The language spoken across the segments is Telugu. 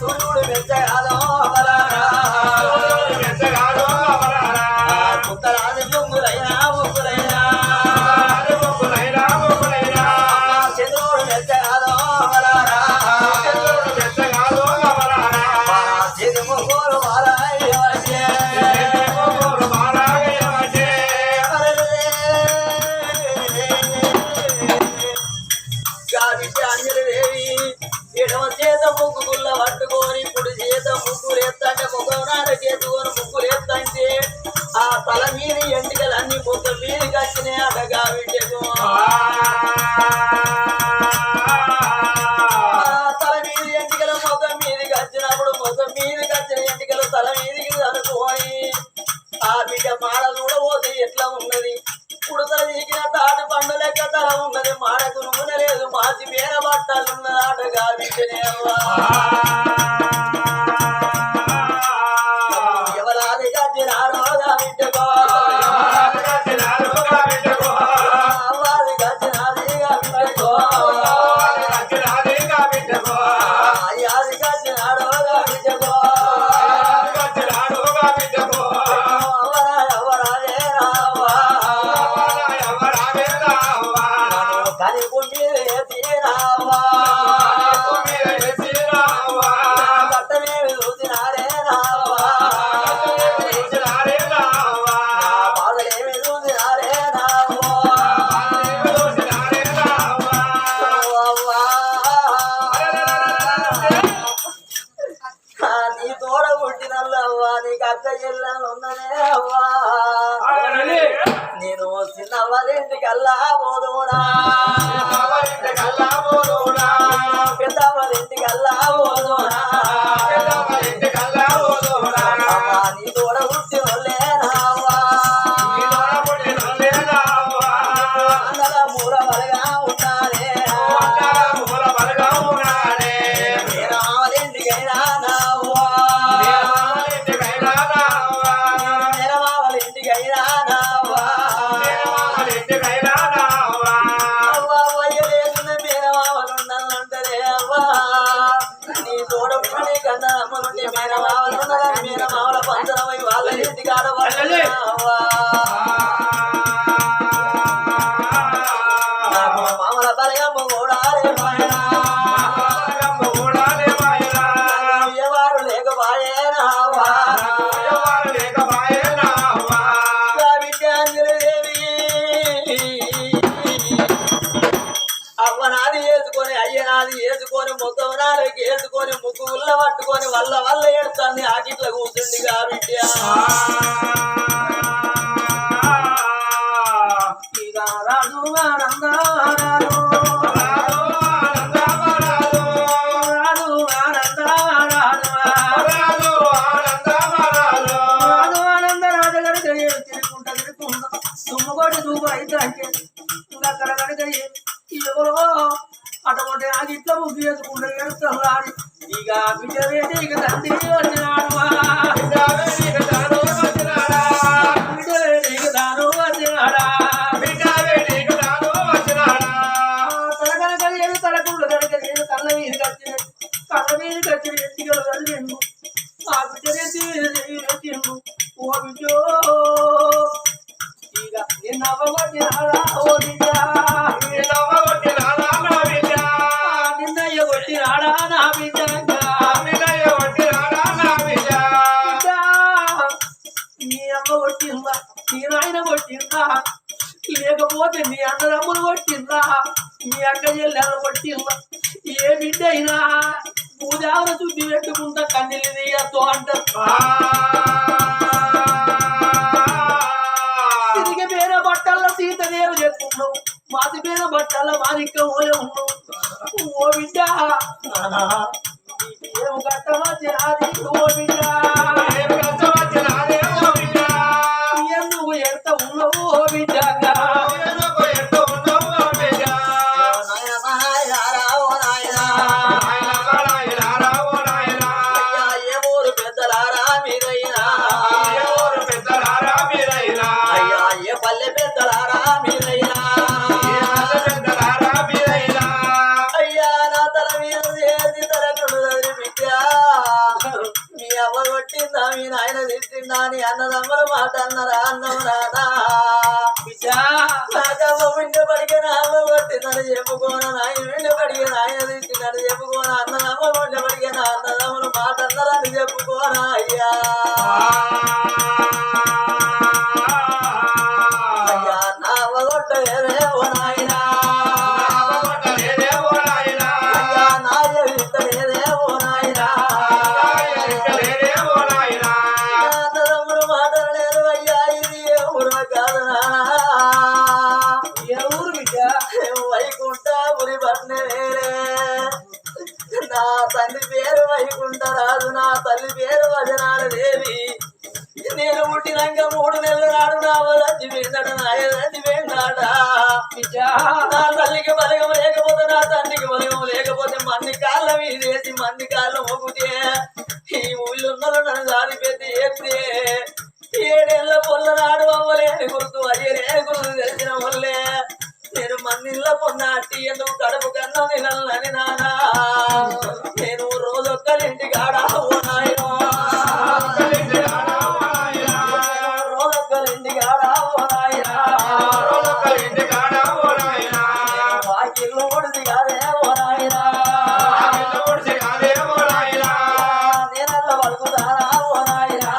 సూర్యుడు మెచ్చగాదో పుత్తరాజు ముగ్గురైనా చంద్రుడు మెచ్చగాదో ముగ్గురు అంజలిదేవి ఎడమ చేత ముగ్గుల పట్టుకొని కుడి చేత ముగ్గులు ఎత్తంటే ముగ్గురు చేతుకొని ముగ్గులు ఎత్తంటే ఆ తల మీద ఎంటికలన్నీ ముగ్గుల మీదకి వచ్చినాయి అడగా బిడ్డకు తల మీద ఎంటికల ముఖం మీదకి వచ్చినప్పుడు ముఖం మీదకి వచ్చిన ఎంటికలు తల మీదకి అనుకోని ఆ బిడ్డ మాడ చూడబోతే ఎట్లా ఉన్నది కుడతలు దిగిన తాటి పండు లెక్క తల ఉన్నది మాడకు నూనె లేదు మాసి మేర బట్టలున్న ఆటగా బిడ్డనే ఎవరాది గచ్చినారోగా బిడ్డకో అవ్వాది గచ్చినాదిగా బిడ్డకో అయ్యాది గచ్చినారోగా బిడ్డకో నీ తోడ పుట్టినల్లవ్వా నీకు అక్క చెల్లెలు ఉన్నదే అవ్వా నేను చిన్నవ్వలింటికల్లా పోదునా పెద్దవ్వలింటికల్లా పోదునా నీ తోడ పుట్టినోళ్ళేనావ్వా అందర మూల బలగా ఉన్నానే నేరావలింటికైనా నావ్వా నేరమావలింటికైనా నావ్వా అవ్వా వయ్యలేకున్న మేనమావలుండాలంటారే అవ్వా నీ తోడపుని కన్నా అమ్మనుండి మేనమావలున్నదా మేనమావల పంచనమై వాళ్ళ ఇంటికి ఆడవాళ్ళే అవ్వా మామల బలగమ్మ కూడా ఎవరు లేకపోయేనా అవ్వనాది వేసుకొని అయ్యనాది వేసుకొని ముఖం నాలుగు వేసుకొని ముగ్గు ఉల్ల పట్టుకొని వల్ల వల్ల ఏడుతాన్ని ఆకిట్ల కూర్చుండి కాబట్టి ఇక రాజు తుమ్మగొడ్డి దూపు అయితే ఇంకా అక్కడ కనుక ఎవరో అటువంటి నాకు ఇట్లా ముగ్గు చేసుకుంటే ఏడుస్తాను రాని ఇక బిడ్డ వేసి ఇక తండ్రి వచ్చినాడు బిడ్డ వేసి ఇక దాను వచ్చినాడా తల కనుక లేదు తలకుండా కనుక లేదు కళ్ళ మీదకి వచ్చినాయి కళ్ళ మీదకి వచ్చిన ఎత్తికలు కలిగిండు ఆ బిడ్డ వేసి వచ్చిండు ఓ బిడ్డో ఇక నిన్న అవ్వగొట్టినాడా ఓ బిడ్డ నిన్నయ్య కొట్టినాడా నా బిడ్డ నీ అమ్మ కొట్టిందా నీ నాయన కొట్టిందా లేకపోతే నీ అన్నదమ్ములు కొట్టిందా నీ అక్క చెల్లెలు కొట్టిందా ఏ బిడ్డ అయినా పూజావర శుద్ధి పెట్టుకుంటా కన్నెలు తీయద్దు అంటారు తిరిగి పేర బట్టల్లో సీతదేవి చెప్పుకున్నావు మాది పేర బట్టల్లో మాదిక్క ఓలే ఉన్నావు ఓ బిడ్డ ఏం కట్టమచ్చినాది ఓ బిడ్డ నువ్వు ఎంత ఉన్నావు ఓ బిడ్డ ఏమూరు పెద్దలారా మీరైనా అయ్యా ఏ పల్లె పెద్దలారా మీరైనా మాట అన్నరా అన్నం రాదా నాకమ్మ విండి పడిగిన అమ్మ కొట్టిందని చెప్పుకోను నాయన విండి పడిగిన ఆయన తిట్టినని చెప్పుకోను అన్నదమ్మ విండి పడిగిన అన్నదమ్ములు మాట అన్నరని చెప్పుకోనా అయ్యా అయ్యా నా అవగొట్టలేదేవో నాయనా అయ్యా నా ఎవింతలేదేవో నాయనా అన్నదమ్ములు మాటలేరు అయ్యా ఇది ఏ ఊరు కాదు నానా వైకుంఠపురి పట్నం వేరే నా తల్లి పేరు వైకుంఠరాజు నా తల్లి పేరు వజనాల దేవి నేను పుట్టినాక 3 నెలల నాడు నా వదంచి వెళ్ళాడు నాయదంచి వెళ్ళాడ నా తల్లికి బలగం లేకపోతే నా తండ్రికి బలగం లేకపోతే మంది కాళ్ళ మీదేసి మంది కాళ్ళు మొగ్గుతే ఈ ఊళ్ళున్నలు నన్ను దాడి పెట్టి ఎత్తే 7 ఏళ్ళ పొల్ల నాడు అవ్వలేని గుర్తు అయ్యలేని గుర్తు తెలిసిన వల్లే నేను మందిలో పొన్న అట్టి ఎందుకు కడుపు కన్నా నిలని నానా నేను రోజొక్కలింటి కాడ నాయనో రోజొక్కలింటి కాడ నాయనా వాకిళ్ళు ఉడిది కాదే ఓ నాయనా నేనల్ల పలుకుతానా ఓ నాయనా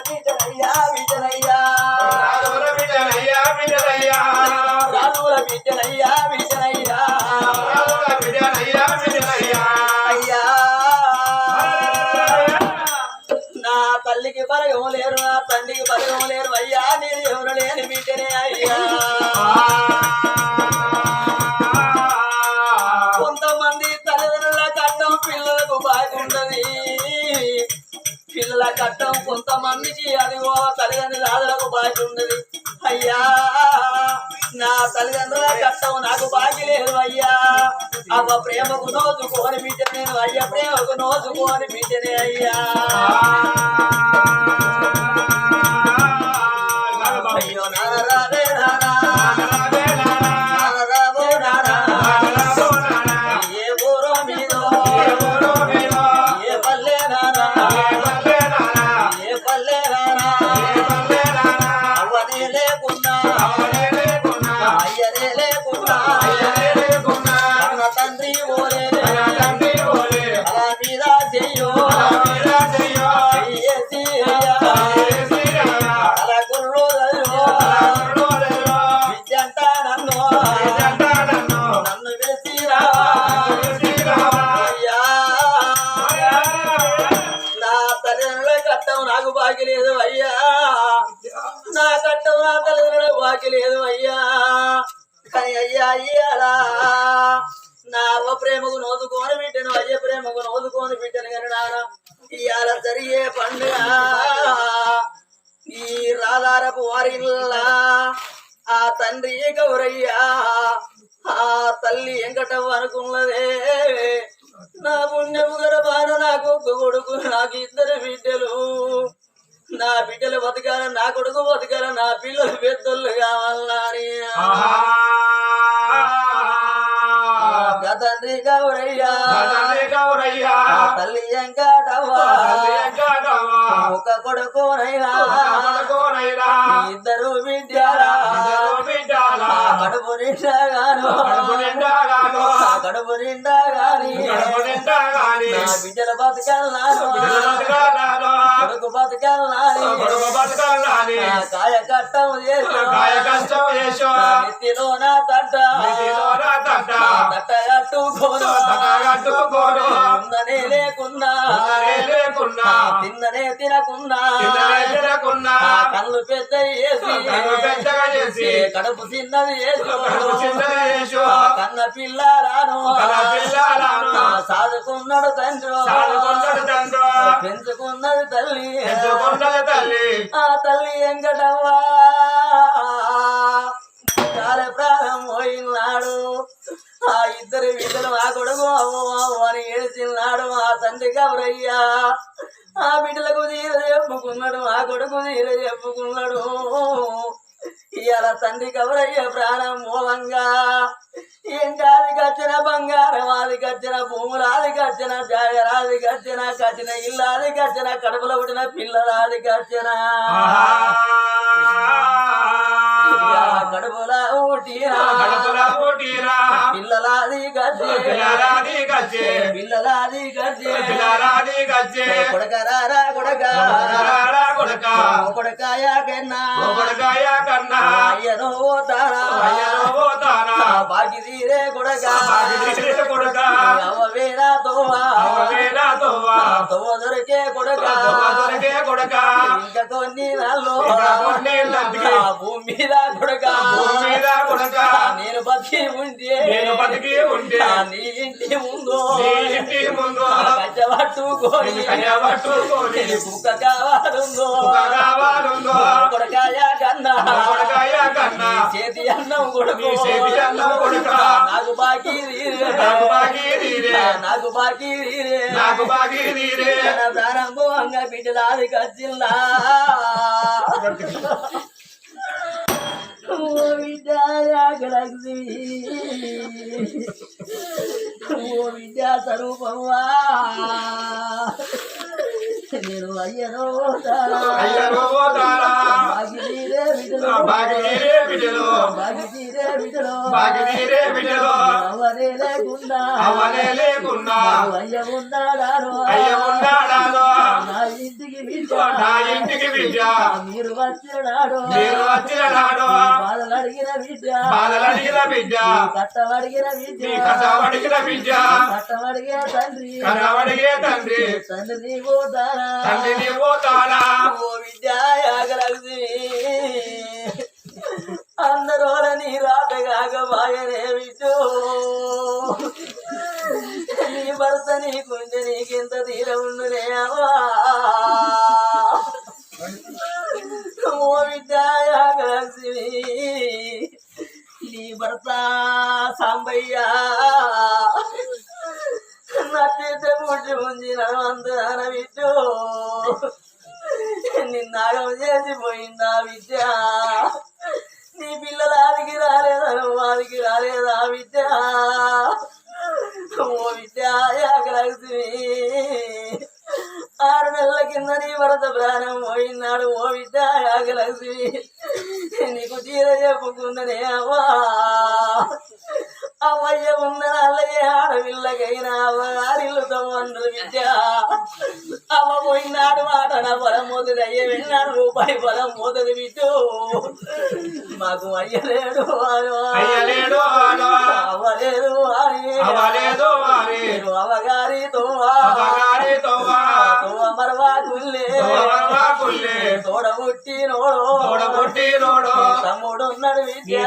విజనయ్యా విజనయ్యా రాజుల విజనయ్యా విజనయ్యా అయ్యా నా తల్లికి బలగం లేరు నా తండ్రికి బలగం లేరు అయ్యా నేను ఎవరు లేని బిడ్డనే అయ్యా కొంతమంది తల్లిదండ్రుల కట్టం పిల్లలకు బాగుండదు పిల్లల కట్టం కొంతమందికి అదిగో తల్లిదండ్రుల ఆదలకు బాకి ఉండదు అయ్యా నా తల్లిదండ్రుల కట్టం నాకు బాకి లేదు అయ్యా అవ్వ ప్రేమకు నోచుకోని బిడ్డ నేను అయ్యా ప్రేమకు నోచుకోని బిడ్డనే అయ్యా అయ్యో నారాదే నారా నారాబో నారా ఏ ఊరో మీదో ఏ పల్లె నారా ఏ పల్లె నారా అవ్వనే లేకున్నా అయ్యనే లేకున్నా అన్న తండ్రి ఓలే అలా మీద చెయ్యో చెయ్యేసి అలా కుర్రో విద్యంట నన్ను పిలిచిరా అయ్యా నా తల్లిదండ్రుల కట్టం నాకు బాకి లేదు అయ్యా నా కట్టం నా తల్లిదండ్రులకు బాకి లేదు అయ్యా కానీ అయ్యా అయ్యాలా నా అవ్వ ప్రేమకు నోదుకోని బిడ్డను అయ్య ప్రేమకు నోదుకోని బిడ్డను కానీ నాన్న ఇవాళ జరిగే పండుగ ఈ రాధారపు వారిల్లా ఆ తండ్రి గౌరయ్యా ఆ తల్లి వెంకటవ్వ అనుకున్నదే నా పుణ్యము గర్భాన నాకు ఒక్క కొడుకు నాకు 2 బిడ్డలు నా బిడ్డలు బతకాల నా కొడుకు బతకాల నా పిల్లలు పెద్దోళ్ళు కావాలని తండ్రి గౌరయ్యా తల్లి వెంకటవ్వ ఒక కొడుకునైనా 2 బిడ్డలా కడుపు నిండాగాను కడుపు నిండాగాని నా బిడ్డల బతకాలను కొడుకు బతకాలని కాయ కట్టం చేసో నెత్తిలో నా తట్ట కట్టుకోను ఉందనే లేకున్నా తిన్ననే తినకున్నా కళ్ళు పెద్ద చేసి కడుపు చిన్నది చేసి కన్న పిల్లలను సాదుకున్నాడు తండ్రి పెంచుకున్నది తల్లి ఆ తల్లి వెంకటవ్వ ప్రాణం పోయినాడు ఆ 2 బిడ్డలు ఆ కొడుకు అని ఏడ్చిన్నాడు ఆ తండ్రి గౌరయ్యా ఆ బిడ్డలకు తీర చెప్పుకున్నాడు ఆ కొడుకు తీర చెప్పుకున్నాడు ఇవాళ తండ్రి గౌరయ్య ప్రాణం మూలంగా ఎండాది కచ్చిన బంగారం అది కచ్చిన భూములాది కచ్చిన జాగరాది కచ్చిన కచ్చిన ఇల్లాది కచ్చిన కడుపులో పుట్టిన పిల్లలాది కచ్చిన కడుపులా ఊటీరా పిల్లలాది గజ్జే పిల్లలాది గజ్జే కొడకరారా కొడకాయ కన్నా అయ్యనో తారా బాకి తీరే కొడక అవవేరా తోవా దొరికే కొడక ఇంకా కొన్ని నాళ్ళు భూమి మీద కొడక నేను బతికి ఉంటే నీ ఇంటి ముందు కచ్చబట్టుకోని కుక్క కావాలుందో కొడకాయ కన్నా చేతి అన్నం కొడుకు నాకు బాకీ ప్రారంభం అంగ బిడ్డలాది కచ్చిల్లా ఓ విద్యా స్వరూపమా నేను అయ్యనో అవనే లేకుండా అయ్య ఉన్నాడారో నా ఇంటికి విద్య మీరు వచ్చినాడు బాధలు అడిగిన విద్య కట్టమడిగిన విద్య కట్టమడిగే తండ్రి నీవు తారా ఓ విద్యాయాగలగ్ని అందరోలని రాటగాక బాయనే విద్యో నీ భర్త నీకుంటే నీకెంత తీర ఉండునే అమ్మా ఓ విద్యాయాగలగ్ని నీ భర్త సాంబయ్య నట్టితే ముంచిన అందన విద్యో నిన్నాగం చేసిపోయిందా విద్య నీ పిల్లలాదికి రాలేదా విద్య ఓ విద్యాయాగలక్ష్మి 6 నెలల కింద నీ భరత ప్రాణం పోయినాడు ఓ విద్యాయాగలక్ష్మి నీకు చీర చెప్పుకుందనే అవ్వా అవయ్య ఉన్న అల్లయ్య ఆడపిల్లకైనా అవ్వగారిల్లు తమ్మండ్రు విద్య అవ్వ పోయినాడు మాట నా పొలం పోతుంది అయ్య వెళ్ళినాడు రూపాయి పొలం పోతుంది విద్యు మాకు అయ్యలేడు అవ్వలేదు అవగారితో మరవా కుల్లే తోడబుట్టి నోడు తమ్ముడు ఉన్నాడు విద్య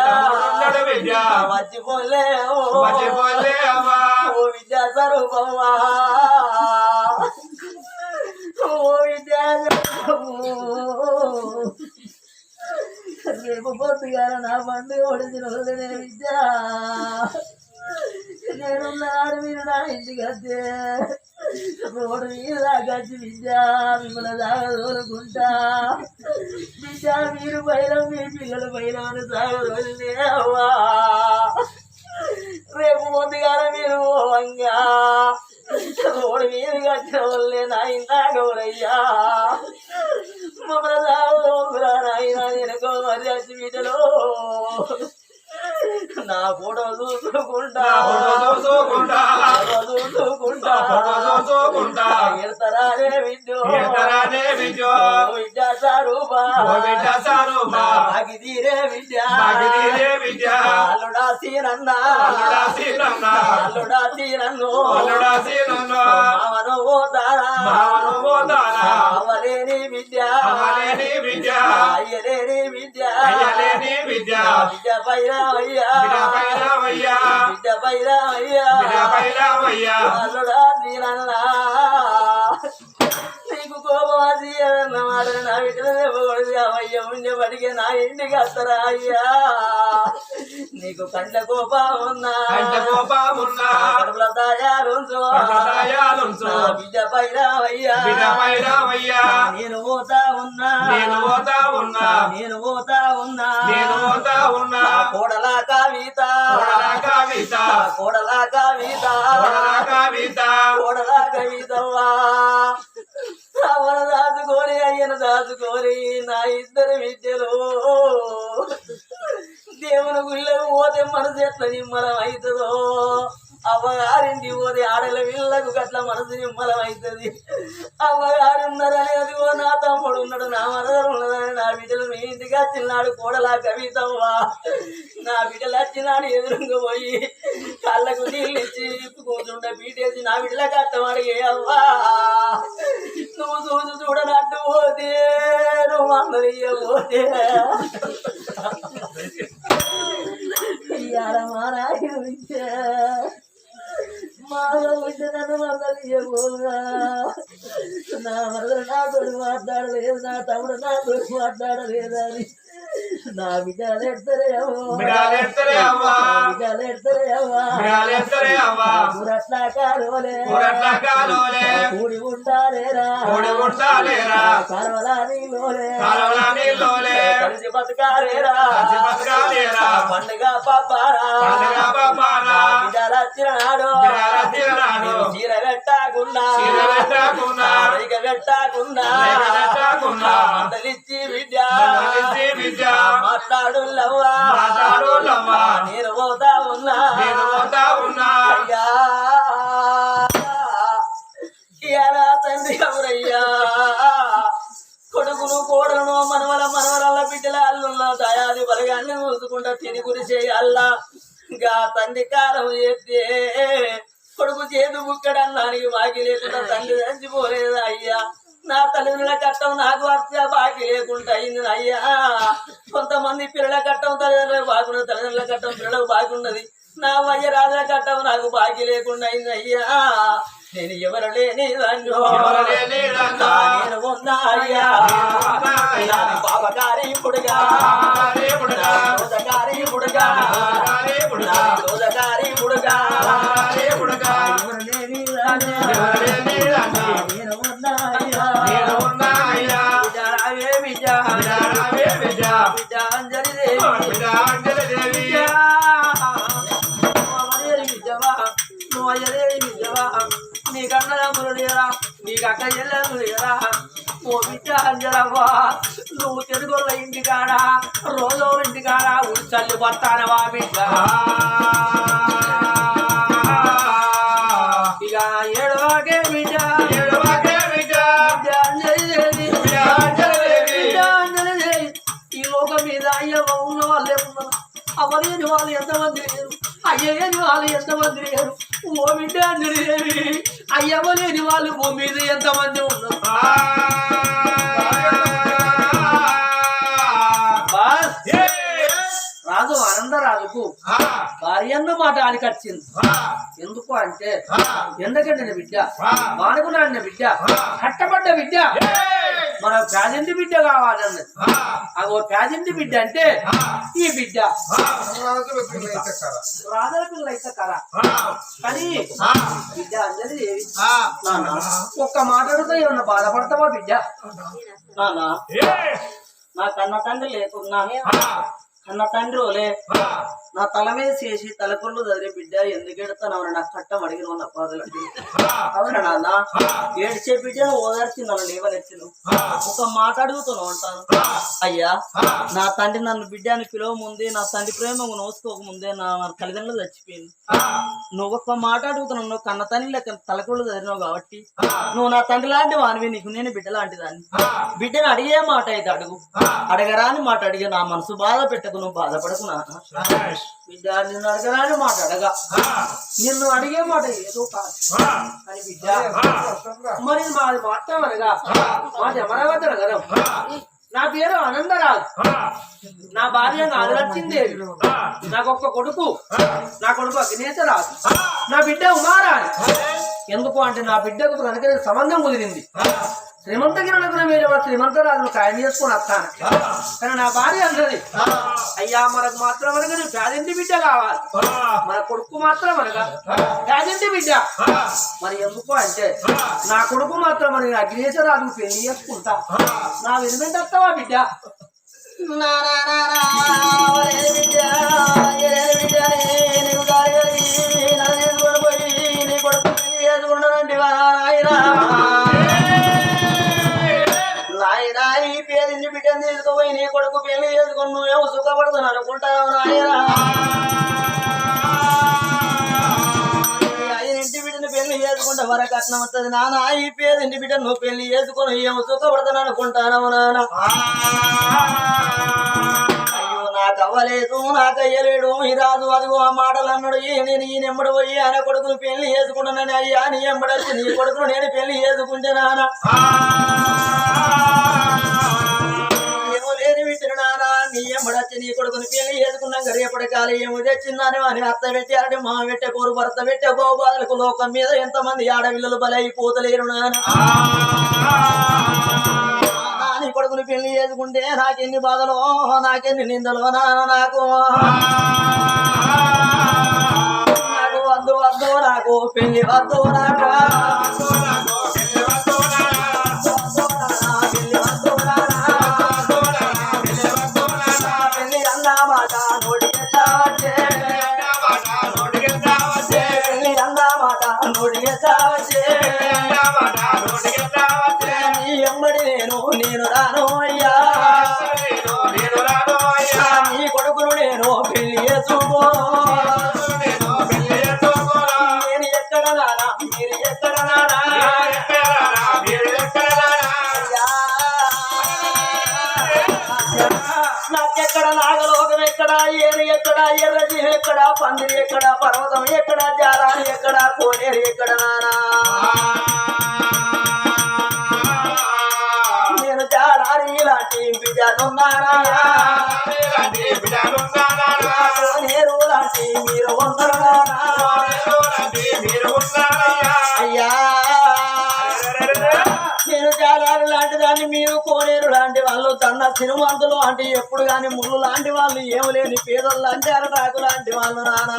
మర్చిపోలే ఓ విద్యా స్వరూపమ్మా ఓ విద్యా రేపు పొద్దుగాల నా బండి ఒడిచిన వదిలే విద్య నేనున్నాడు మీరు నా ఇంటికి వస్తే రోడ్డు మీద గచ్చి విద్య మిమ్మల్ని సాగదోలుకుంటా విద్య మీరు పైన మీ పిల్లలు పైన సాగదోలినే అవ్వా రేపు ముందుగానే మీరు వంగా రోడ్డు మీద కట్టిన వాళ్ళే నాయన గౌరయ్యా మమ్మల్ని సాగదోలుకురా నాయన వెనుకో మరి వచ్చి వీటిలో నా ఫోటో చూసుకుంటా ఎడతరానే విద్యో విద్యా సారూపా తీరే విద్య అల్లుడా సీనన్నా మామను పోతారా అవలేని విద్య అయ్యలేని విద్య విద్య పైరావయ్యా బిడ్డ పైరావయ్యా అల్లుడా సీనన్నా నీకు కోపం అది అన్నమాట నా విటది అవయ్య ఉండే పడిగే నా ఇంటికి వస్తారా అయ్యా నీకు కంట కోపం ఉన్నా కడుపుల తాయారుంచు బిడ్డ పైరావయ్యా నేను పోతా ఉన్నా కోడలా కవిత కోడలా కవిత కోడలా కవితవ్వా అవన దాచుకోని అయ్యను దాచుకోని నా ఇద్దరు విద్యలు దేవుని గుళ్ళకు పోతే మనసు ఎట్లా నిమ్మలం అవుతుందో అవ్వగారింటి పోతే ఆడల వీళ్ళకు గట్ల మనసు నిమ్మలం అవుతుంది అవ్వగారు ఉన్నారని అదిగో నా తమ్ముడు ఉన్నాడు నా మరదలు ఉన్నదని నా బిడ్డలు మీ ఇంటికి వచ్చినాడు కోడలా కవితవ్వా నా బిడ్డలు వచ్చినాడు ఎదురుగా పోయి కళ్ళకు నీళ్ళు ఇచ్చి కూర్చుంటే పీటేసి నా బిడ్డల కట్టమడిగే అవ్వా నువ్వు చూసి చూడనట్టు పోతే నువ్వు అందరిపోతే మాలో ఉంటే నన్ను అందరిపోగా నా మరదలు నా తోడు మాట్లాడలేదు నా తమ్ముడు నా తోడు మాట్లాడలేదని నా బిడ్డలు ఎడతారేమో కూడి ఉండాలేరా కలిసి బతకాలేరా పండుగ పాపారా బిడ్డలు వచ్చినాడు చీర పెట్టకుండా పెట్టకుండా మంటలిచ్చి బిడ్డ మాట్లాడు నేను పోతా ఉన్నా అయ్యా తండ్రి ఎవరయ్యా కొడుకును కోడలను మనవరాళ్ళ బిడ్డల అల్లుల్లో దయాది బలగాన్ని మూసుకుంటా తిని గురి చేయాలా ఇంకా తండ్రి కాలం చేస్తే కొడుకు చేదు బుక్కడన్నానికి బాకీ లేకుండా తండ్రి చచ్చిపోలేదు అయ్యా నా తల్లిదండ్రుల కట్టం నాకు వర్త బాకీ లేకుండా అయింది అయ్యా కొంతమంది పిల్లల కట్టం తల్లిదండ్రులకు బాగున్నది తల్లిదండ్రుల కట్టం పిల్లలకు బాగున్నది నా వయ్య రాజుల కట్టం నాకు బాకీ లేకుండా అయింది అయ్యా నేను ఎవరు లేని నేను ఉన్నా అయ్యా బాబగారి పుడుగా రోజగారి పుడుగా రోజగారి పుడుగా ఎవరు లేని నేను ఉన్నా అయ్యా బిడ్డ అంజలి దేవి నువ్వు అయ్యదేవి బిడ్డవా నీకన్నదమ్ములు లేరా నీకు అక్క చెల్లెలు లేరా ఓ బిడ్డ అంజలవ్వా నువ్వు తెలుగుల ఇంటికాడ రోజు ఇంటికాడ చల్లి పడతానవా బిడ్డ ఇక ఏడవాకే బిడ్డ ఈ లోకం మీద అయ్యవ ఉన్న వాళ్ళే ఉన్నారు అవ్వలేని వాళ్ళు ఎంతమంది లేరు అయ్యలేని వాళ్ళు ఎంతమంది లేరు ఓ బిడ్డ అంజలిదేవి అయ్యవ్వలేని వాళ్ళు భూమి మీద ఎంతమంది ఉన్నారు రాజు ఆనందరాజుకు భార్యన్న మాట ఆనికొచ్చింది ఎందుకు అంటే ఎందుకంటే బిడ్డ మానుకున్నాడిన బిడ్డ కట్టబడ్డ బిడ్డ మన ప్యాజెంట్ బిడ్డ కావాలన్నది అగో ప్యాజెంట్ బిడ్డ అంటే ఈ బిడ్డ రాజల పిల్లలు అయితే కరా కానీ బిడ్డ అంజలి దేవి ఒక్క మాట్లాడుతూ ఏమన్నా బాధపడతావా బిడ్డ నాన్న నా కన్న తండ్రి లేకున్నా కన్న తండ్రి ఓలే నా తల మీద చేసి తలకొళ్ళు చదివే బిడ్డ ఎందుకు ఎడతానవని నాకు చట్టం అడిగిన నా బాధలు అవునా నాన్న ఏడ్చే బిడ్డను ఓదార్చి నన్ను లేవనెత్తిను ఒక మాట అడుగుతున్నావు అంటాను అయ్యా నా తండ్రి నన్ను బిడ్డ అని పిలవ ముందే నా తండ్రి ప్రేమ నోసుకోక ముందే నా తల్లిదండ్రులు చచ్చిపోయింది నువ్వు ఒక్క మాట అడుగుతున్నావు నువ్వు కన్న తండ్రి లెక్క తలకొళ్ళు చదివినావు కాబట్టి నువ్వు నా తండ్రి లాంటి వానివి నీకు నేను బిడ్డ లాంటి దాన్ని బిడ్డను అడిగే మాట అయితే అడుగు అడగరాని మాట అడిగే నా మనసు బాధ పెట్టకు నువ్వు బాధపడకు నాన్న బిడ్డ నిన్ను అడగరాని మాట అడగా నిన్ను అడిగే మాట ఏదో కాదు అని బిడ్డ మరి మాది మాట్లాడగా మాది అమరావతి నగరం నా పేరు ఆనందరాజు నా భార్య నాగలచ్చిందేవి నాకు ఒక్క కొడుకు నా కొడుకు అగ్నేశరాజు నా బిడ్డ ఉమారాణి ఎందుకు అంటే నా బిడ్డకు కనుక సంబంధం కుదిరింది శ్రీమంతగిరి మీరు శ్రీమంతరాజును ఖాయం చేసుకుని వస్తాను కానీ నా భార్య అన్నది అయ్యా మనకు మాత్రం అనగా నువ్వు ప్యాజెంటి బిడ్డ కావాలి మన కొడుకు మాత్రం అనగా ప్యాజెంటి బిడ్డ మరి ఎందుకు అంటే నా కొడుకు మాత్రం అని అగ్నేశరాజుకు పెళ్లి చేసుకుంటా నా వెనుమెంటి వస్తావా బిడ్డ బిడ్డ కొడుకు పెళ్లి చేసుకుని నువ్వేమో సుఖపడుతున్నాను అనుకుంటావు నాయనా ఇంటి బిడ్డను పెళ్లి చేసుకుంటే వరకు కట్నం వస్తుంది నాన్న ఈ పేరు ఇంటి బిడ్డ నువ్వు పెళ్లి చేసుకుని ఏమో సుఖపడతాను అనుకుంటాను నాన్న అయ్యో నాకు అవ్వలేదు నాకు అయ్యలేడు ఈ రాజు అదిగో ఆ మాటలు అన్నాడు నేను ఈ నెమ్మడు పోయి ఆయన కొడుకును పెళ్లి చేసుకుంటున్నాను అయ్యా నీ ఎంబడొచ్చి నీ కొడుకును నేను పెళ్లి చేసుకుంటే నాన్న ఏమో లేని వింటున్నా నాన్న నీ ఎంబడొచ్చి నీ కొడుకుని పెళ్లి చేసుకున్నాక రేపటి కాలం ఏమో తెచ్చిందని అని అత్త పెట్టారని మా పెట్టే కోరు భర్త పెట్టే గోబాలకు లోకం మీద ఎంతమంది ఆడపిల్లలు బలైపోతలేరు నాన్న నీ కొడుకుని పెళ్లి చేసుకుంటే నాకెన్ని బాధలో నాకెన్ని నిందలో నాన్న నాకు నాకు వద్దు వద్దు నాకు పెళ్లి వద్దు నాకు పెళ్లి అన్నా మాట నోటికెట్టా వచ్చే పెళ్లి అన్నా మాట నోటికెట్టా వచ్చే నీ ఎమ్మడి నేను రాను అయ్యా నీ కొడుకును నేను పెళ్లి చేసుకో నేను ఎక్కడ నానా మీరు ఎక్కడ నానా నాకెక్కడ నాగలోకం ఎక్కడ ఏరు ఎక్కడ ఎర్రజీ ఎక్కడ పందిరి ఎక్కడ పర్వతం ఎక్కడ జాలాలు ఎక్కడ కోనేరు ఎక్కడ నానా నేను జాలారి ఇలాంటి బిడ్డలున్నానా కోనేరు లాంటి మీరు ఉన్నారా అయ్యా నేను జాలారి లాంటి దాన్ని మీరు కోనేరు లాంటి వాళ్ళు తన్న సినిమంతులు అంటే ఎప్పుడు గాని ముళ్ళు లాంటి వాళ్ళు ఏమి లేని పేదలు లాంటి అరటాకు లాంటి వాళ్ళు నానా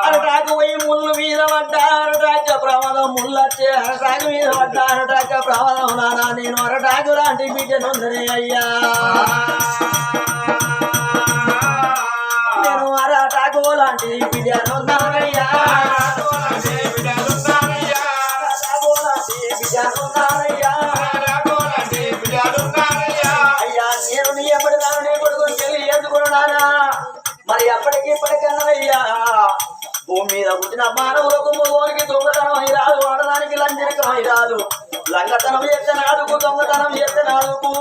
అరటాకు పోయి ముళ్ళు మీద పడ్డా అరటాక ప్రమాదం ముళ్ళు వచ్చే అరటాకు మీద పడ్డా అరటాక ప్రమాదం నానా నేను అరటాకు లాంటి బిడ్డనుందనే అయ్యా నేను అరటాకు లాంటి బిడ్డనున్నానయ్యా అయ్యా నేను నీ ఎప్పటి నాన్న నీ కొడుకుని పెళ్లి చేసుకున్నానా మరి ఎప్పటికి ఇప్పటికన్నాయ్యా భూమి మీద పుట్టిన మానవులకు మగోనికి దొంగతనం అయి రాదు ఆడదానికి లంజరికం అయి రాదు లంగతనం ఎత్తనాడుకు దొంగతనం ఎత్తనాడుకు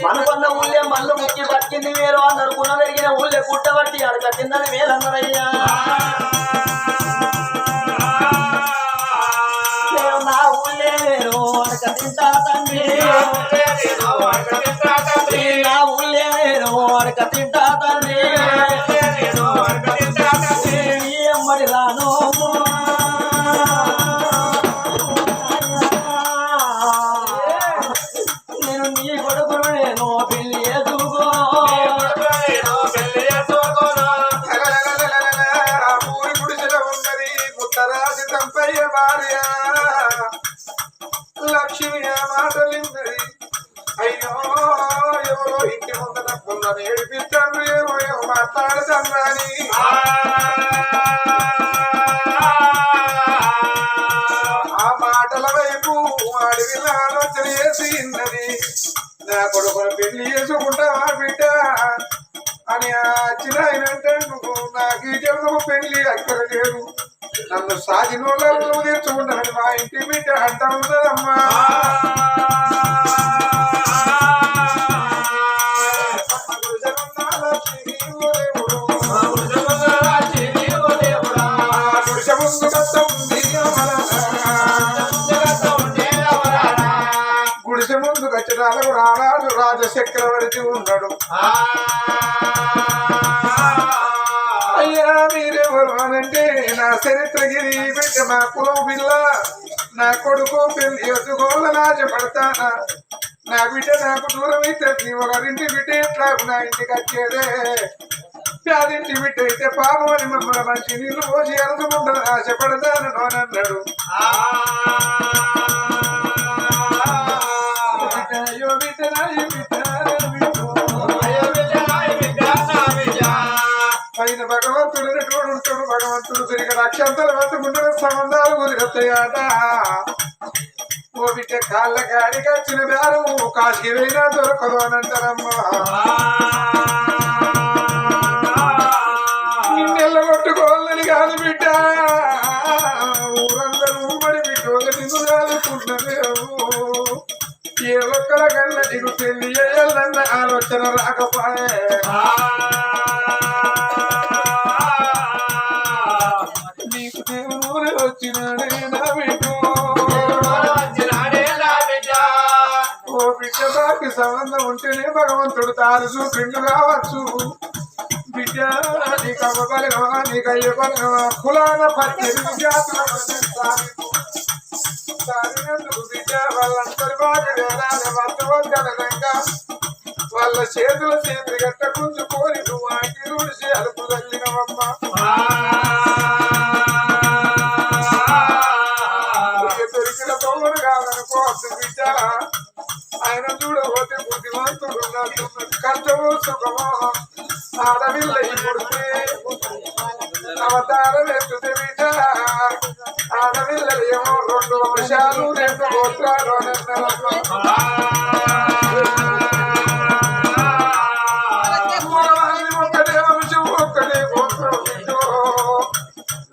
మనకున్న ఊళ్ళే మన్ను ముక్కి బతికింది వేరు అన్నారు గుణ పెరిగిన ఊళ్ళే కుట్టబట్టి ఆడ కట్టిందని వేలన్నారయ్యా నేను నా ఊళ్ళే నేను అడక తింటా తండ్రి నా ఊళ్ళే నేను అడక తింటా తండ్రి ఎమ్మడి రాను నేను నీ కొడుకును నేను పెళ్లి చేసుకో ఊరి గుడిసెలో ఉన్నది ముత్తరాజు తంపయ్య భార్య లక్ష్మి ఆ మాటలిన్నది అయ్యో ఎవరో ఇంటి ముందర పుల్లని ఏడిపిస్తాను ఏమో ఏమో మాట్లాడుతాని ఆ మాటల వైపు అడవిలో ఆలోచన చేసి ఉన్నది నా కొడుకును పెళ్లి చేసుకుంటావా బిడ్డ అని వచ్చిన ఆయనంటే నువ్వు నాకు ఈ జన్మకు పెళ్లి అక్కడ లేదు నన్ను సాగిన వాళ్ళు తెచ్చుకుంటానని మా ఇంటి బిడ్డ అంట ఉన్నదమ్మా గుడిసె ముందు కచ్చడాలకు రానాడు రాజచక్రవర్తి ఉన్నాడు అయ్యా మీరెవరు అనంటే నా చరిత్రగిరి బిడ్డ మా కులం పిల్ల నా కొడుకు పెళ్లి ఎత్తుకోళ్ళ నాశపడతానా నా బిడ్డ నాకు దూరం అయితే ఒకరింటి బిడ్డ ఎట్లా నా ఇంటికి వచ్చేదే పేదింటి బిడ్డ అయితే పాపం అని మమ్మల్ని మంచి నీళ్లు పోసి ఎరుదుకుంటాను ఆశపడతాను అన్నాడు అయ్యో బిడ్డ పైన భగవంతుడు ఉంటాడు భగవంతుడు తిరిగి అక్షంతలు పట్టుకుంటే సంబంధాలు కుదిరతాయట ఓ బిడ్డ కాళ్ళ కాడికి వచ్చిన బేరం కాశీ అయినా దొరకదు అని అంటారమ్మా. నిన్నెల్లగొట్టుకోవాలని కాదు బిడ్డ, ఊరందరూ ఉమ్మడి బిడ్డ నిన్ను కాదుకుంటున్నారు. ఏ ఒక్కల కన్నా నీకు పెళ్లి చేయాలన్న ఆలోచన రాకపోయే. నీకు దేవుడు వచ్చినాడే నా బిడ్డ. ఓ బిడ్డ బాకి సంబంధం ఉంటేనే భగవంతుడు తాను చూపిండు కావచ్చు. బిడ్డ నీకు అమ్మ బలగమా, నీకు అయ్య బలగమా, కులాన 18 జాతుల బిడ్డ వాళ్ళందరి బాగా వేరాలి. వర్తవంతంగా వాళ్ళ చేతుల చేతులు గట్ట గుంజుకొని నువ్వు ఆ గిరుడిసి అలుపు తల్లినవమ్మ. దొరికిన తోడు కాదనుకోవద్దు బిడ్డ. ఆయన చూడబోతే బుద్ధిమంతుడు కష్టమో సుఖమో ఆడవిల్ల పుడితే అవతారం ఎత్తుతే బిడ్డ. ఆడవిల్లలు ఏమో 2 వంశాలు 2 గోత్రాలు ఒక్కటే వంశం ఒక్కటే గోత్రం బిడ్డో.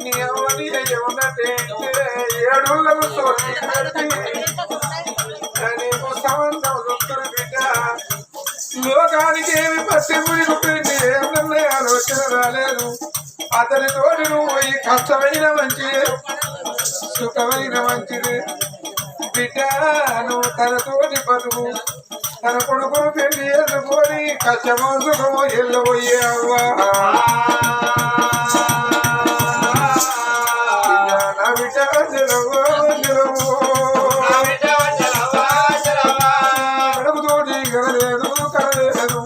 నీ అమ్మని ఏమన్నట్టే 7 సోటి నీకు సంబంధం చూస్తుడు బిడ్డ. లోకానికి ఏమి పట్టి ముడిపెట్టి ఏమన్నా ఆలోచన రాలేదు. అతని తోటి నువ్వు ఈ కష్టమైన మంచిదే, సుఖమైన మంచిదే బిడ్డ. నువ్వు తన తోటి బతుకు, తన కొడుకును పెళ్లి చేసుకొని కష్టమో సుఖమో ఎల్లబోయే అవ్వా. నా బిడ్డ కడుపుతోటి కలలేదు కలలేదు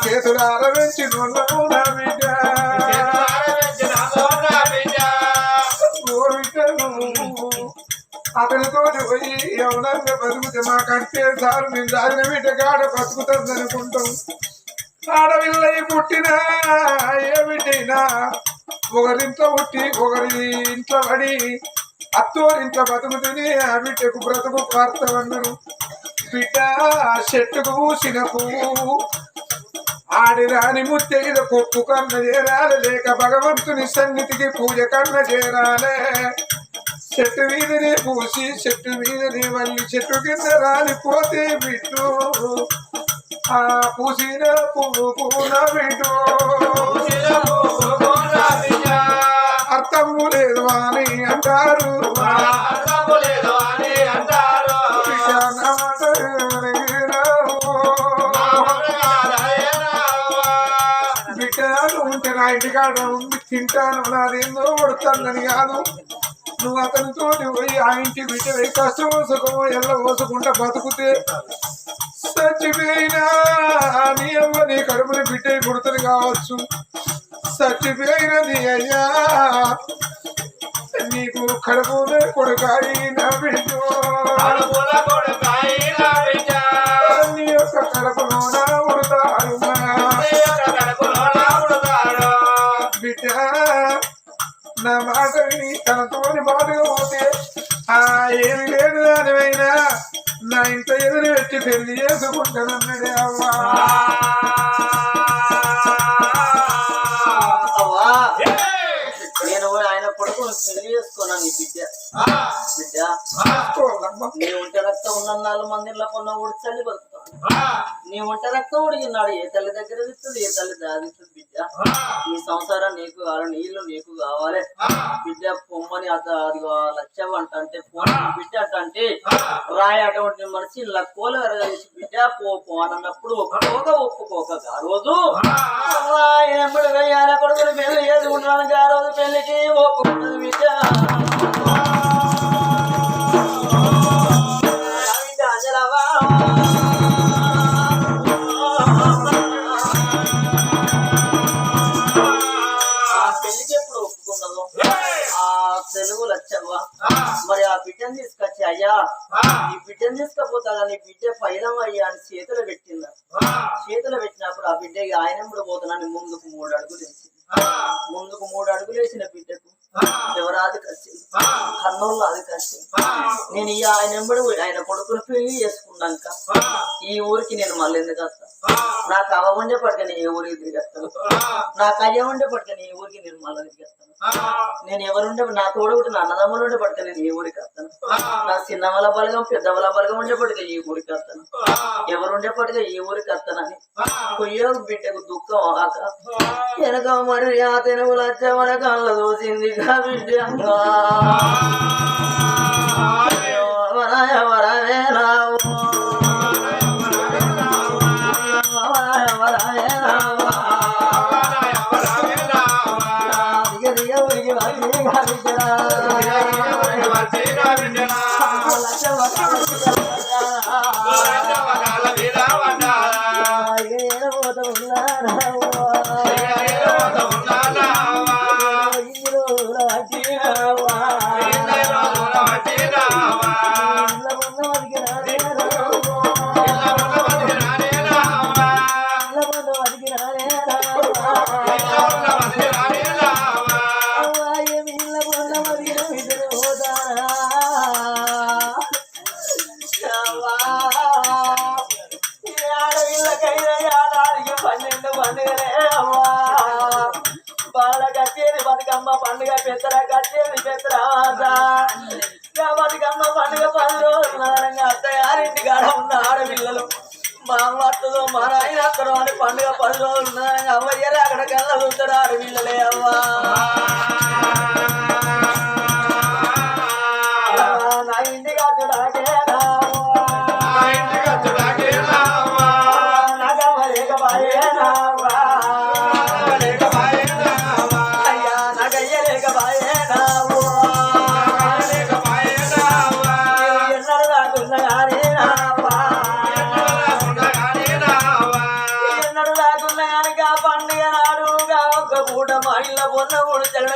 చేతులు ఆరవించి నువ్వు నా బిడ్డ. అతనితోటి పోయి ఎవరంగా బతుకుతే మాకంటే సార్ మేము దారిన బిడ్డ కాడ బతుకుతుంది అనుకుంటాం. ఆడపిల్లయి పుట్టినా ఏ బిడ్డైనా ఒకరింట్లో పుట్టి ఒకరి ఇంట్లో పడి అత్తోరింట్లో బతుకుతుంది. ఆ బిడ్డకు బ్రతుకు పార్తవన్నారు. బిడ్డ చెట్టుకు పూసిన పువ్వు ఆడి రాని ముత్తైద కొట్టు కన్న చేరాలి, లేక భగవంతుని సన్నిధికి పూజ కన్న చేరాలే. చెట్టు మీదనే పూసి చెట్టు మీదనే మళ్ళీ చెట్టు కింద రాలిపోతే బిడ్డు ఆ పూసిన పువ్వుకు నా బిడ్డు అర్థము లేదు అని అంటారు. బిడ్డలు ఉంటే నా ఇంటికాడ ఉండి తింటాను, నాదేందో పడుతుందని కాదు. నువ్వు అతనితో పోయి ఆ ఇంటి బిడ్డ పోయి కష్టమో సుఖమో ఎల్ల పోసుకుంటా బతుకుతే చచ్చిపోయినా నీ అమ్మ నీ కడుపుని బిడ్డ పుడుతుంది కావచ్చు. చచ్చిపోయినది అయ్యా నీకు కడుపు కొడుకాయి నా బిడ్డ, నీ యొక్క కడుపులోన ఉడతారు బిడ్డ. నా మాట విని తనతోని బాటుగా పోతే ఆ ఏమి లేదు దానివైనా నా ఇంత ఎదురు పెట్టి పెళ్లి చేసుకుంటానన్నాడే అవ్వా. నేను ఆయన కొడుకును పెళ్లి చేసుకున్నాను. నీ బిడ్డ బిడ్డ నీ ఒంట రక్తం ఉన్న 4 మందిలో కొన్న ఊడి తల్లి బతుకుతాను. నీ ఒంట రక్తం ఉడిగినాడు. ఏ తల్లి దగ్గర ఇస్తుంది, ఏ తల్లి దాదిస్తుంది బిడ్డ. నీ సంసారం నీకు కావాలి, నీళ్లు నీకు కావాలి బిడ్డ. పొమ్మని అది లచ్చవంట అంటే బిడ్డ అంటే రాయి అటువంటి మనిషి లక్కువలు ఎరగలిసి బిడ్డ పో అన్నప్పుడు ఒప్పుకోక ఆ రోజు ఎప్పుడు ఆయన కొడుకులు పెళ్లి చేసుకుంటున్నాను. ఆ రోజు పెళ్లికి ఒప్పుకుంటుంది బిడ్డ. తెలుగు లచ్చవ్వ మరి ఆ బిడ్డను తీసుకొచ్చి అయ్యా ఈ బిడ్డను తీసుకపోతా నీ బిడ్డ పైలం అయ్యా అని చేతులు పెట్టిందా. చేతులు పెట్టినప్పుడు ఆ బిడ్డ ఆయన కూడా పోతున్నాను ముందుకు 3 అడుగులు వేసింది. ముందుకు 3 అడుగులు వేసిన బిడ్డకు ఎవరాది కచ్చింది కన్నోళ్ళు అది కచ్చింది. నేను ఆయన ఎంబడి ఆయన కొడుకును పెళ్లి చేసుకున్నాక ఈ ఊరికి నేను మళ్ళీ ఎందుకు వస్తాను? నాకు అవ ఉండే పట్టుక నేను ఏ ఊరికి తిరిగేస్తాను? నాకు అయ్య ఉండే పట్టుక నేను ఏ ఊరికి నేను మళ్ళీ తిరిగేస్తాను? నేను ఎవరుండే నా తోడు నా అన్నదమ్ములు ఉండే పట్టుక నేను ఏ ఊరికి వస్తాను? నా చిన్నవల బలగం పెద్దవల బలగం ఉండే పట్టుక ఈ ఊరికి వస్తాను. ఎవరుండే పట్టుక ఈ ఊరికి వస్తానని కొయ్యో బిడ్డకు దుఃఖం ఆక వెనక మరి ఆ తెనుగులు వచ్చే మన కళ్ళ దూసింది బిడ్డ వరవే రావు బతుకమ్మ పండుగ పెద్దరా కట్టేది పెద్దరా బతుకమ్మ పండుగ 10 రోజులు అత్తగారింటి కాడ ఉన్న ఆడపిల్లలు మా అమ్మ వస్తుందో మా నాయన వస్తారో అని పండుగ 10 రోజులు అవ్వయ్యారు అక్కడ కళ్ళ చూస్తారు ఆడపిల్లలే అవ్వా నా ఇంటి కట్టుడాకే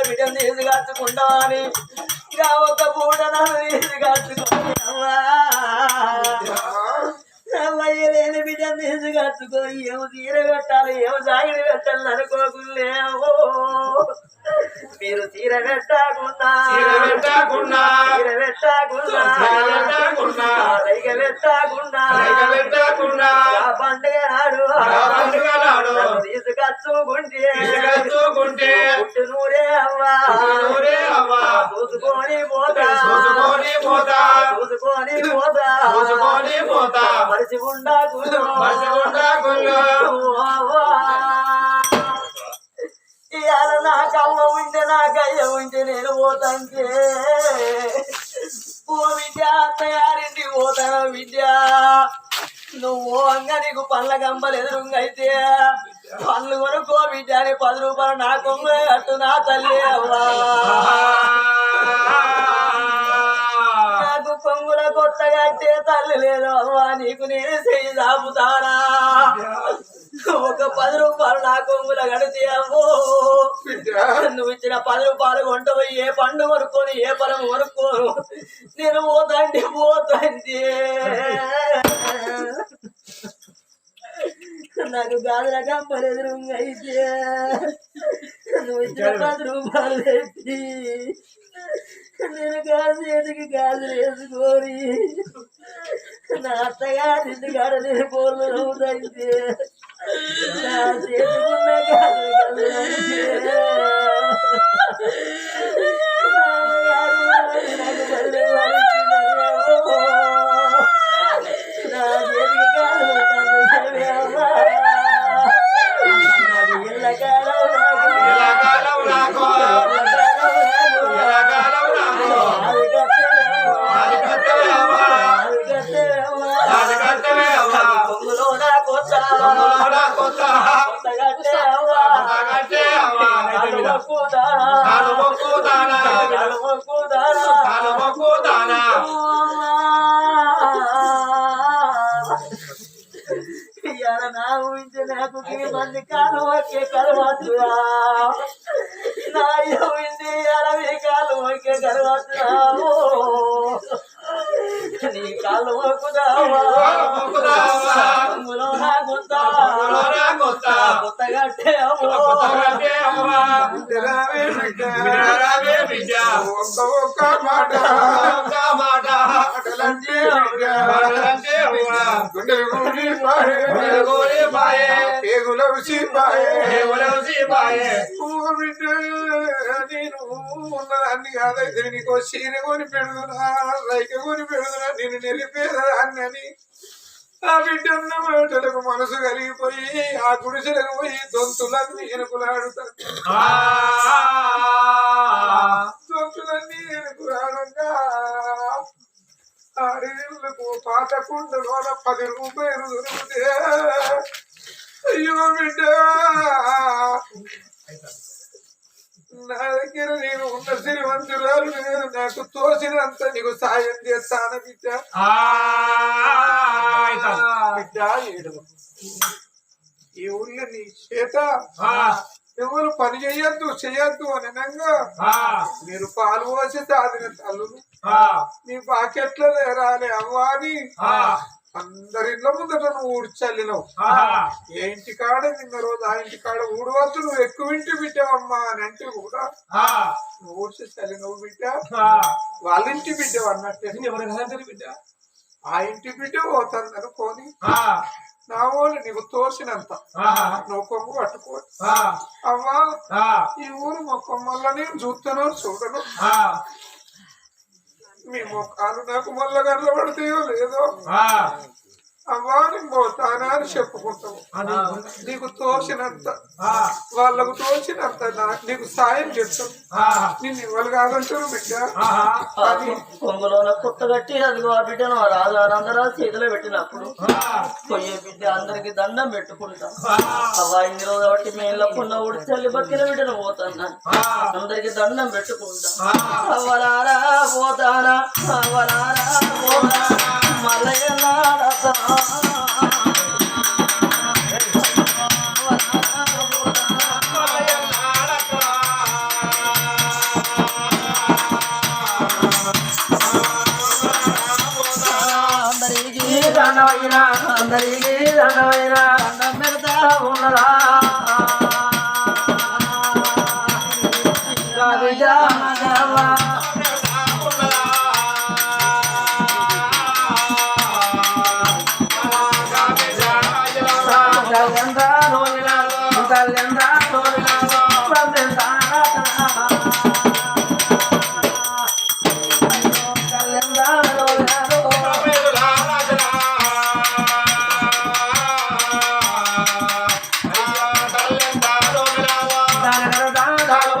బిడ్డను తీసుకచ్చుకుంటామని ఇంకా ఒక పూట నన్ను తీసుకచ్చుకోలేని బిడ్డను తీసుకచ్చుకొని ఏమో తీర పెట్టాలి ఏమో సాగిడి పెట్టాలి అనుకోకులేవో మీరు తీర పెట్టకుండా పండుగ నాడు తీసుకచ్చుకుంటే నూరే అవ్వా చూసుకొని పోతా మరిచి ఉండా ఇవాళ నా కమ్మ ఉంటే నా కయ్య ఉంటే నేను పోతాంటే ఓ విద్య తయారింటి పోతాను విద్య నువ్వు అంగా నీకు పళ్ళ గంపలు ఎదురుంగైతే పళ్ళు కొనుక్కో బిడ్డ అని 10 రూపాయలు నా కొమ్మ అట్టు నా తల్లి అవ్వా నాకు కొంగుల కొత్తగా అంటే తల్లి లేదు అవ్వా నీకు నేను చెయ్యి దాపుతానా ఒక 10 రూపాయలు నా కొంగుల కడితే అవ్వో నువ్వు ఇచ్చిన 10 రూపాయలు కొంటవు ఏ పండు కొనుక్కొని ఏ పొలం కొనుక్కోను నేను పోతాంటే నాకు గాజుల గంపలు ఎదురుంగైతే నువ్వు ఇచ్చిన 10 రూపాయలు పెట్టి నేను గాజు చేతికి గాజులు వేసుకొని నా అత్తగారింటి కాడ నేను కోళ్ళు అవుతాయితే నా చేతుకున్న గాజులు నాకు బలి నా చేతికి గాజులు ఇళ్ళ కాలం నా ఊహించే నాకు మంది కాలు ఒకే కలవచ్చురా నా ఊహించి 60 కాలు ఒకే కలవచ్చురా నీ కాలు మొక్కుదావా నా కొత్త కొత్తగట్టే అమ్మో బిడ్డ వినరావే బిడ్డ ఒక్క మాట ఒక్క మాట మాటలంటే బిడ్డ మాటలంటే గుండెలు కూలిపాయే, గోలిపాయే పేగుల ఉసిపాయే. దేవులసిపాయే ఓ బిడ్డ నేను ఉన్నదాన్ని కాదైతే నీకు చీర కొని పెడుతున్నా రైక కొని పెడుతున్నా నేను నిలిపేదాన్ని ఆ బిడ్డ ఉన్న మాటలకు మనసు కలిగిపోయి ఆ గుడిసెలకు పోయి దొంతులన్నీ ఎనుకులాడుతాను. దొంతులన్నీ ఎనుకులాడంగా ఆడేళ్లకు పాత కుండలోన 10 రూపాయలు దొరికితే అయ్యో బిడ్డ నా దగ్గర నేను ఉన్న శ్రీమంతురాలు లేదు, నాకు తోసినంత నీకు సాయం చేస్తాను బిడ్డ. బిడ్డ ఏడు ఈ ఊళ్ళో నీ చేత ఎవరు పని చెయ్యొద్దు అని అనగా మీరు పాలు పోసి సాధిన తల్లులు నీ బాకెట్లో రాలే అవ్వా అని అందరిలో ముందట నువ్వు ఊడ్చల్లినావు. ఏ ఇంటి కాడ నిన్న రోజు ఆ ఇంటి కాడ ఊడవద్దు నువ్వు ఎక్కువ ఇంటి బిడ్డవమ్మా అని అంటే కూడా నువ్వు ఊడ్చి చల్లినవు బిడ్డ. వాళ్ళ ఇంటి బిడ్డవు అన్నట్టే బిడ్డ ఆ ఇంటి బిడ్డ పోతుంది అనుకోని నా వాళ్ళు నీకు తోసినంత నువ్వు కొమ్ము పట్టుకో అమ్మా. ఈ ఊరు మా కొమ్మల్లో నేను చూస్తానో చూడను, మీ మొక్కలు నాకు మళ్ళా గంటలు పడతాయో లేదో అమ్మా నేను పోతానా అని చెప్పుకుంటావు. నీకు తోచినంత వాళ్ళకు తోచినంత నీకు సాయం చేస్తాను. నేను ఇవ్వాలి కాదంటారు బిడ్డ. కొంగులోన కుట్ట కట్టి అదిగో ఆ బిడ్డను ఆ రాజారందరూ చేతిలో పెట్టినప్పుడు పోయే బిడ్డ అందరికి దండం పెట్టుకుంటా అవ్వ ఇన్ని రోజు కాబట్టి మేళ్ళకుండా ఉడిచల్లి బతికిన బిడ్డను పోతాను అందరికి దండం పెట్టుకుంటా. అవ్వరారా పోతానా అవ్వరారా పోతానా మల్లయ్య అందరికి దండమైన దండం పెడతా ఉన్నదా